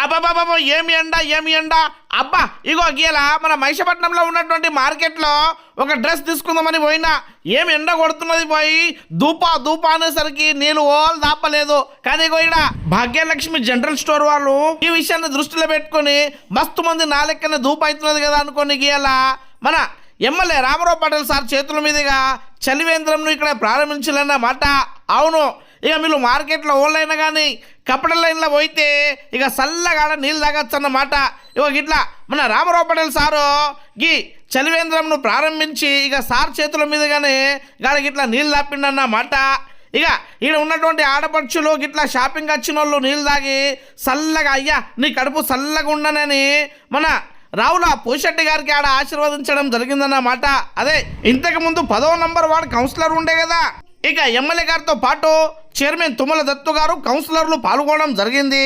అబ్బాబాబా ఏమి ఎండ అబ్బా ఇగో గీలా మన మహిషపట్నంలో ఉన్నటువంటి మార్కెట్లో ఒక డ్రెస్ తీసుకుందామని పోయినా ఏమి ఎండ కొడుతున్నది పోయి దూపా అనేసరికి నీళ్ళు ఓలు దాపలేదు. కానీ ఇగో ఇక్కడ భాగ్యలక్ష్మి జనరల్ స్టోర్ వాళ్ళు ఈ విషయాన్ని దృష్టిలో పెట్టుకొని మస్తు మంది నా లెక్కనే దూప అవుతున్నది కదా అనుకోని గీయాల మన ఎమ్మెల్యే రామారావు పటేల్ సార్ చేతుల మీదుగా చలివేంద్రంను ఇక్కడ ప్రారంభించాలన్నమాట. అవును, ఇక మీరు మార్కెట్లో ఓన్లైనా కానీ కపడ లైన్లో పోయితే ఇక చల్లగా నీళ్ళు తాగొచ్చు అన్నమాట. ఇక ఇట్లా మన రామారావు పటేల్ సారు గీ చలివేంద్రంను ప్రారంభించి ఇక సార్ చేతుల మీదుగానే గాడికి ఇట్లా నీళ్ళు తాపిండన్నమాట. ఇక ఈడ ఉన్నటువంటి ఆడపడుచులు గిట్లా షాపింగ్ వచ్చిన వాళ్ళు నీళ్ళు తాగి చల్లగా అయ్యా నీ కడుపు చల్లగా ఉండనని మన రావుల పోషెట్టి గారికి ఆడ ఆశీర్వదించడం జరిగిందన్నమాట. అదే ఇంతకు ముందు 10వ నంబర్ వార్డు కౌన్సిలర్ ఉండే కదా, ఇక ఎమ్మెల్యే గారితో పాటు చైర్మన్ తుమ్మల దత్తు గారు కౌన్సిలర్లు పాల్గొనడం జరిగింది.